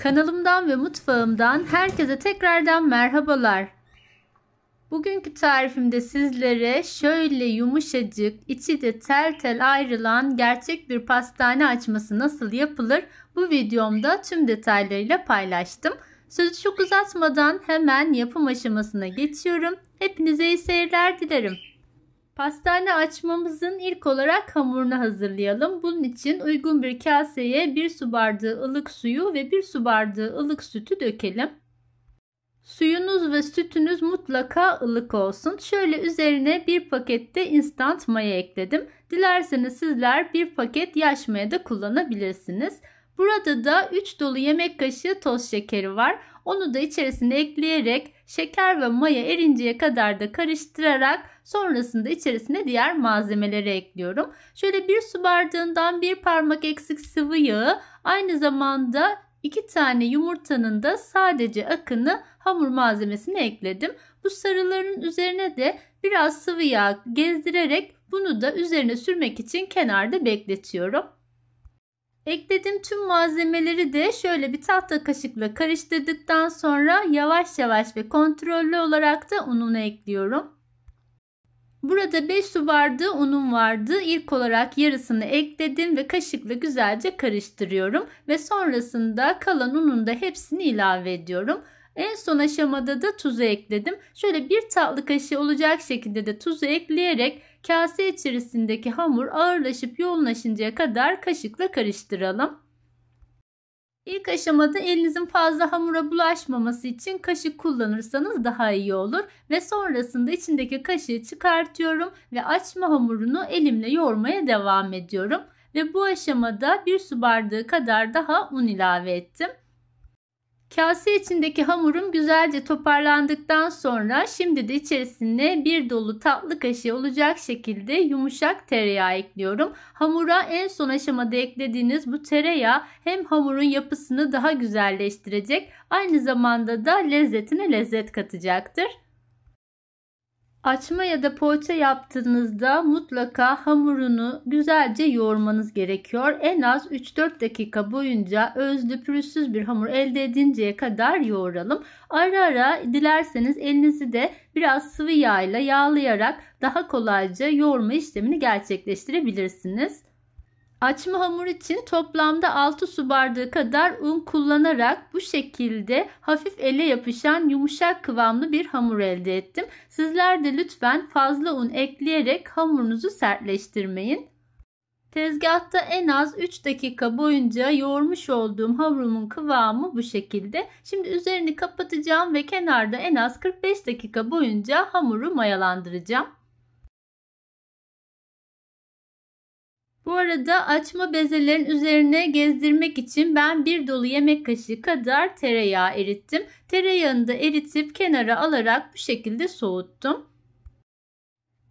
Kanalımdan ve mutfağımdan herkese tekrardan merhabalar. Bugünkü tarifimde sizlere şöyle yumuşacık, içi de tel tel ayrılan gerçek bir pastane açması nasıl yapılır bu videomda tüm detaylarıyla paylaştım. Sözü çok uzatmadan hemen yapım aşamasına geçiyorum. Hepinize iyi seyirler dilerim. Pastane açmamızın ilk olarak hamurunu hazırlayalım. Bunun için uygun bir kaseye 1 su bardağı ılık suyu ve 1 su bardağı ılık sütü dökelim. Suyunuz ve sütünüz mutlaka ılık olsun. Şöyle üzerine bir pakette instant maya ekledim. Dilerseniz sizler bir paket yaş maya da kullanabilirsiniz. Burada da 3 dolu yemek kaşığı toz şekeri var. Onu da içerisine ekleyerek şeker ve maya erinceye kadar da karıştırarak sonrasında içerisine diğer malzemeleri ekliyorum. Şöyle 1 su bardağından 1 parmak eksik sıvı yağı, aynı zamanda 2 tane yumurtanın da sadece akını hamur malzemesine ekledim. Bu sarıların üzerine de biraz sıvı yağ gezdirerek bunu da üzerine sürmek için kenarda bekletiyorum. Eklediğim tüm malzemeleri de şöyle bir tahta kaşıkla karıştırdıktan sonra yavaş yavaş ve kontrollü olarak da ununu ekliyorum. Burada 5 su bardağı unum vardı. İlk olarak yarısını ekledim ve kaşıkla güzelce karıştırıyorum. Ve sonrasında kalan unun da hepsini ilave ediyorum. En son aşamada da tuzu ekledim. Şöyle 1 tatlı kaşığı olacak şekilde de tuzu ekleyerek kase içerisindeki hamur ağırlaşıp yoğunlaşıncaya kadar kaşıkla karıştıralım. İlk aşamada elinizin fazla hamura bulaşmaması için kaşık kullanırsanız daha iyi olur. Ve sonrasında içindeki kaşığı çıkartıyorum ve açma hamurunu elimle yoğurmaya devam ediyorum. Ve bu aşamada 1 su bardağı kadar daha un ilave ettim. Kase içindeki hamurum güzelce toparlandıktan sonra şimdi de içerisine 1 dolu tatlı kaşığı olacak şekilde yumuşak tereyağı ekliyorum. Hamura en son aşamada eklediğiniz bu tereyağı hem hamurun yapısını daha güzelleştirecek, aynı zamanda da lezzetine lezzet katacaktır. Açma ya da poğaça yaptığınızda mutlaka hamurunu güzelce yoğurmanız gerekiyor. En az 3-4 dakika boyunca özlü pürüzsüz bir hamur elde edinceye kadar yoğuralım. Ara ara dilerseniz elinizi de biraz sıvı yağ ile yağlayarak daha kolayca yoğurma işlemini gerçekleştirebilirsiniz. Açma hamur için toplamda 6 su bardağı kadar un kullanarak bu şekilde hafif ele yapışan yumuşak kıvamlı bir hamur elde ettim. Sizler de lütfen fazla un ekleyerek hamurunuzu sertleştirmeyin. Tezgahta en az 3 dakika boyunca yoğurmuş olduğum hamurumun kıvamı bu şekilde. Şimdi üzerini kapatacağım ve kenarda en az 45 dakika boyunca hamuru mayalandıracağım. Bu arada açma bezelerin üzerine gezdirmek için ben 1 dolu yemek kaşığı kadar tereyağı erittim. Tereyağını da eritip kenara alarak bu şekilde soğuttum.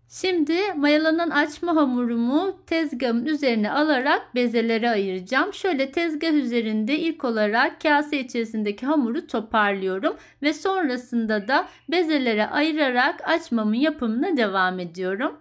Şimdi mayalanan açma hamurumu tezgahın üzerine alarak bezelere ayıracağım. Şöyle tezgah üzerinde ilk olarak kase içerisindeki hamuru toparlıyorum ve sonrasında da bezelere ayırarak açmamın yapımına devam ediyorum.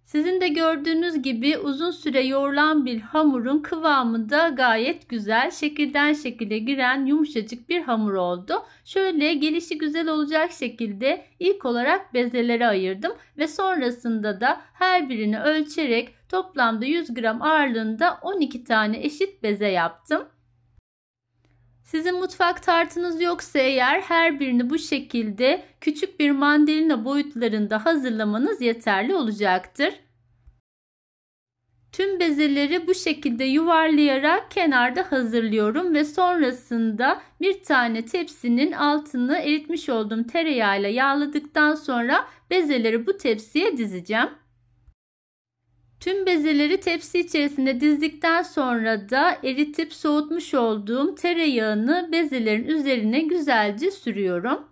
Sizin de gördüğünüz gibi uzun süre yoğrulan bir hamurun kıvamı da gayet güzel. Şekilden şekile giren yumuşacık bir hamur oldu. Şöyle gelişi güzel olacak şekilde ilk olarak bezelere ayırdım. Ve sonrasında da her birini ölçerek toplamda 100 gram ağırlığında 12 tane eşit beze yaptım. Sizin mutfak tartınız yoksa eğer her birini bu şekilde küçük bir mandalina boyutlarında hazırlamanız yeterli olacaktır. Tüm bezeleri bu şekilde yuvarlayarak kenarda hazırlıyorum ve sonrasında bir tane tepsinin altını eritmiş olduğum tereyağıyla yağladıktan sonra bezeleri bu tepsiye dizeceğim. Tüm bezeleri tepsi içerisine dizdikten sonra da eritip soğutmuş olduğum tereyağını bezelerin üzerine güzelce sürüyorum.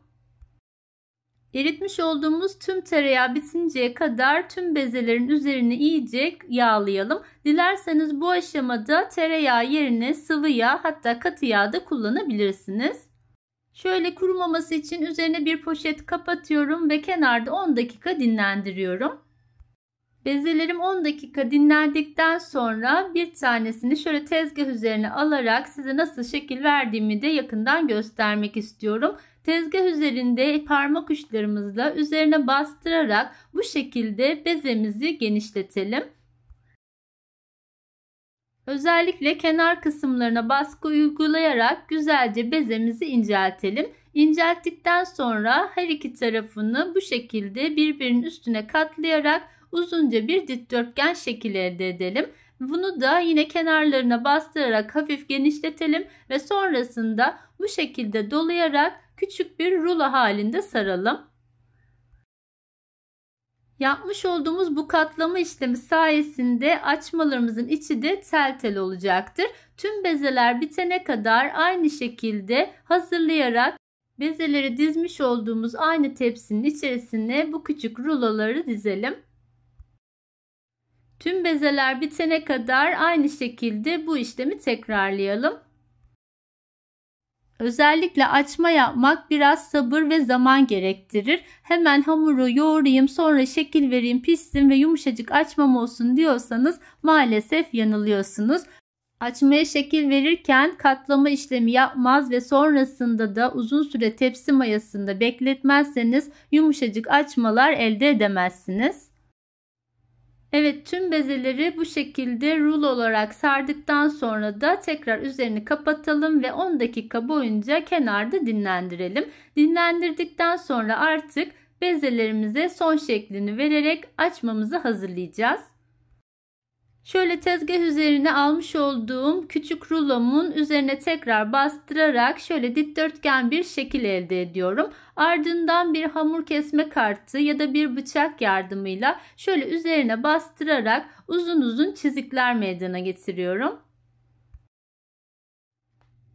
Eritmiş olduğumuz tüm tereyağı bitinceye kadar tüm bezelerin üzerine iyice yağlayalım. Dilerseniz bu aşamada tereyağı yerine sıvı yağ, hatta katı yağ da kullanabilirsiniz. Şöyle kurumaması için üzerine bir poşet kapatıyorum ve kenarda 10 dakika dinlendiriyorum. Bezelerim 10 dakika dinlendikten sonra bir tanesini şöyle tezgah üzerine alarak size nasıl şekil verdiğimi de yakından göstermek istiyorum. Tezgah üzerinde parmak uçlarımızla üzerine bastırarak bu şekilde bezemizi genişletelim. Özellikle kenar kısımlarına baskı uygulayarak güzelce bezemizi inceltelim. İncelttikten sonra her iki tarafını bu şekilde birbirinin üstüne katlayarak uzunca bir dikdörtgen şekil elde edelim. Bunu da yine kenarlarına bastırarak hafif genişletelim ve sonrasında bu şekilde dolayarak küçük bir rulo halinde saralım. Yapmış olduğumuz bu katlama işlemi sayesinde açmalarımızın içi de tel tel olacaktır. Tüm bezeler bitene kadar aynı şekilde hazırlayarak bezeleri dizmiş olduğumuz aynı tepsinin içerisine bu küçük ruloları dizelim. Tüm bezeler bitene kadar aynı şekilde bu işlemi tekrarlayalım. Özellikle açma yapmak biraz sabır ve zaman gerektirir. Hemen hamuru yoğurayım, sonra şekil vereyim, pişsin ve yumuşacık açmam olsun diyorsanız maalesef yanılıyorsunuz. Açmaya şekil verirken katlama işlemi yapmaz ve sonrasında da uzun süre tepsi mayasında bekletmezseniz yumuşacık açmalar elde edemezsiniz. Evet, tüm bezeleri bu şekilde rulo olarak sardıktan sonra da tekrar üzerini kapatalım ve 10 dakika boyunca kenarda dinlendirelim. Dinlendirdikten sonra artık bezelerimize son şeklini vererek açmamızı hazırlayacağız. Şöyle tezgah üzerine almış olduğum küçük rulomun üzerine tekrar bastırarak şöyle dikdörtgen bir şekil elde ediyorum. Ardından bir hamur kesme kartı ya da bir bıçak yardımıyla şöyle üzerine bastırarak uzun uzun çizikler meydana getiriyorum.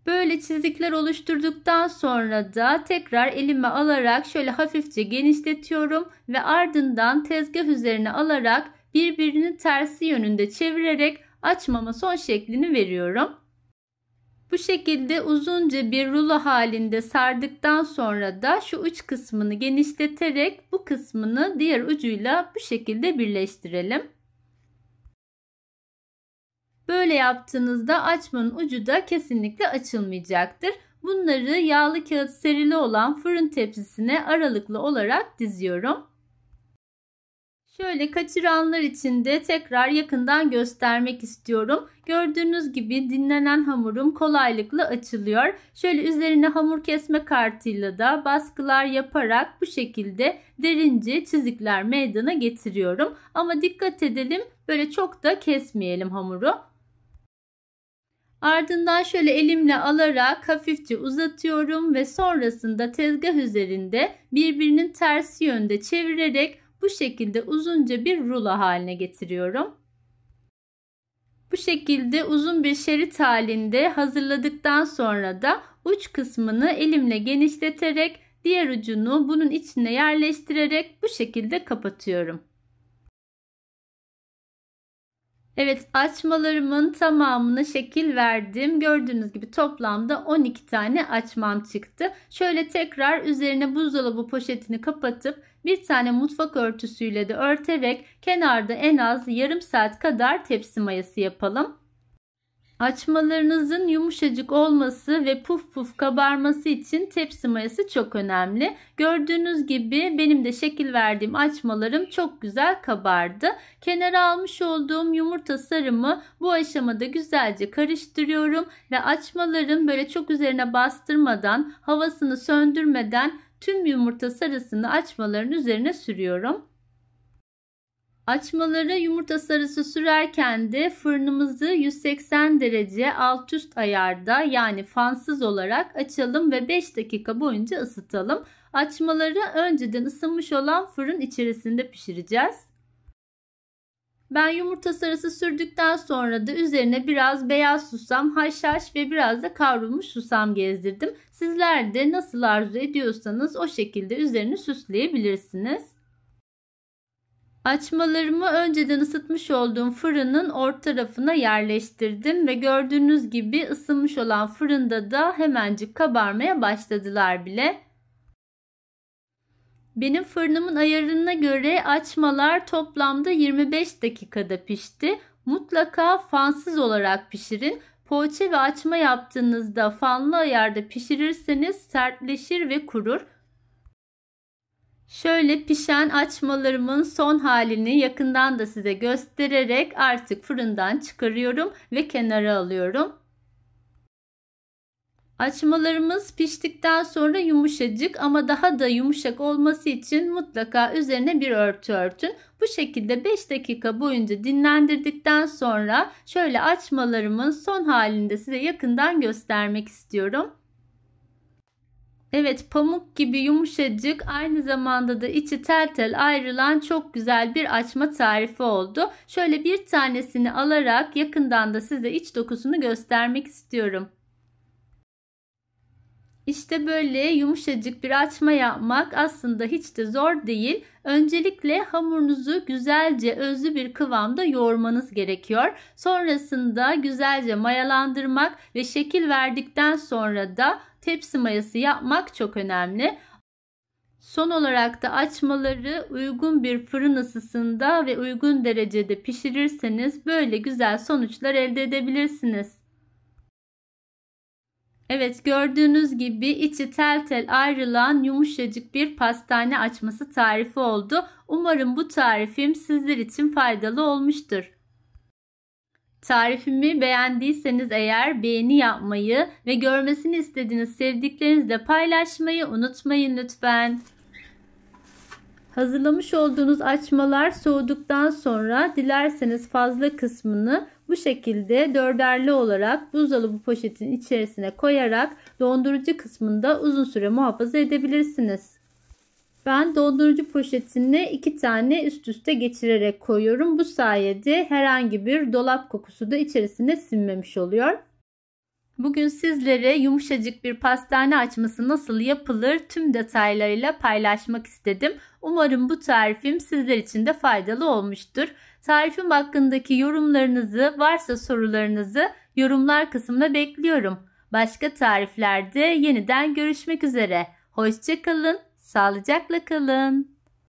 Böyle çizikler oluşturduktan sonra da tekrar elime alarak şöyle hafifçe genişletiyorum ve ardından tezgah üzerine alarak birbirinin tersi yönünde çevirerek açmama son şeklini veriyorum. Bu şekilde uzunca bir rulo halinde sardıktan sonra da şu uç kısmını genişleterek bu kısmını diğer ucuyla bu şekilde birleştirelim. Böyle yaptığınızda açmanın ucu da kesinlikle açılmayacaktır. Bunları yağlı kağıt serili olan fırın tepsisine aralıklı olarak diziyorum. Şöyle kaçıranlar için de tekrar yakından göstermek istiyorum. Gördüğünüz gibi dinlenen hamurum kolaylıkla açılıyor. Şöyle üzerine hamur kesme kartıyla da baskılar yaparak bu şekilde derince çizikler meydana getiriyorum. Ama dikkat edelim, böyle çok da kesmeyelim hamuru. Ardından şöyle elimle alarak hafifçe uzatıyorum ve sonrasında tezgah üzerinde birbirinin tersi yönde çevirerek bu şekilde uzunca bir rulo haline getiriyorum. Bu şekilde uzun bir şerit halinde hazırladıktan sonra da uç kısmını elimle genişleterek diğer ucunu bunun içine yerleştirerek bu şekilde kapatıyorum. Evet, açmalarımın tamamına şekil verdim. Gördüğünüz gibi toplamda 12 tane açmam çıktı. Şöyle tekrar üzerine buzdolabı poşetini kapatıp bir tane mutfak örtüsüyle de örterek kenarda en az yarım saat kadar tepsi mayası yapalım. Açmalarınızın yumuşacık olması ve puf puf kabarması için tepsi mayası çok önemli. Gördüğünüz gibi benim de şekil verdiğim açmalarım çok güzel kabardı. Kenara almış olduğum yumurta sarımı bu aşamada güzelce karıştırıyorum ve açmaların böyle çok üzerine bastırmadan, havasını söndürmeden tüm yumurta sarısını açmaların üzerine sürüyorum. Açmalara yumurta sarısı sürerken de fırınımızı 180 derece alt üst ayarda, yani fansız olarak açalım ve 5 dakika boyunca ısıtalım. Açmaları önceden ısınmış olan fırın içerisinde pişireceğiz. Ben yumurta sarısı sürdükten sonra da üzerine biraz beyaz susam, haşhaş ve biraz da kavrulmuş susam gezdirdim. Sizler de nasıl arzu ediyorsanız o şekilde üzerini süsleyebilirsiniz. Açmalarımı önceden ısıtmış olduğum fırının orta rafına yerleştirdim ve gördüğünüz gibi ısınmış olan fırında da hemencik kabarmaya başladılar bile. Benim fırınımın ayarına göre açmalar toplamda 25 dakikada pişti. Mutlaka fansız olarak pişirin. Poğaça ve açma yaptığınızda fanlı ayarda pişirirseniz sertleşir ve kurur. Şöyle pişen açmalarımın son halini yakından da size göstererek artık fırından çıkarıyorum ve kenara alıyorum. Açmalarımız piştikten sonra yumuşacık ama daha da yumuşak olması için mutlaka üzerine bir örtü örtün. Bu şekilde 5 dakika boyunca dinlendirdikten sonra şöyle açmalarımın son halini de size yakından göstermek istiyorum. Evet, pamuk gibi yumuşacık, aynı zamanda da içi tel tel ayrılan çok güzel bir açma tarifi oldu. Şöyle bir tanesini alarak yakından da size iç dokusunu göstermek istiyorum. İşte böyle yumuşacık bir açma yapmak aslında hiç de zor değil. Öncelikle hamurunuzu güzelce özlü bir kıvamda yoğurmanız gerekiyor. Sonrasında güzelce mayalandırmak ve şekil verdikten sonra da tepsi mayası yapmak çok önemli. Son olarak da açmaları uygun bir fırın ısısında ve uygun derecede pişirirseniz böyle güzel sonuçlar elde edebilirsiniz. Evet, gördüğünüz gibi içi tel tel ayrılan yumuşacık bir pastane açması tarifi oldu. Umarım bu tarifim sizler için faydalı olmuştur. Tarifimi beğendiyseniz eğer beğeni yapmayı ve görmesini istediğiniz sevdiklerinizle paylaşmayı unutmayın lütfen. Hazırlamış olduğunuz açmalar soğuduktan sonra dilerseniz fazla kısmını bu şekilde dörderli olarak buzdolabı poşetinin içerisine koyarak dondurucu kısmında uzun süre muhafaza edebilirsiniz. Ben dondurucu poşetine 2 tane üst üste geçirerek koyuyorum. Bu sayede herhangi bir dolap kokusu da içerisine sinmemiş oluyor. Bugün sizlere yumuşacık bir pastane açması nasıl yapılır tüm detaylarıyla paylaşmak istedim. Umarım bu tarifim sizler için de faydalı olmuştur. Tarifim hakkındaki yorumlarınızı, varsa sorularınızı yorumlar kısmına bekliyorum. Başka tariflerde yeniden görüşmek üzere. Hoşça kalın, sağlıcakla kalın.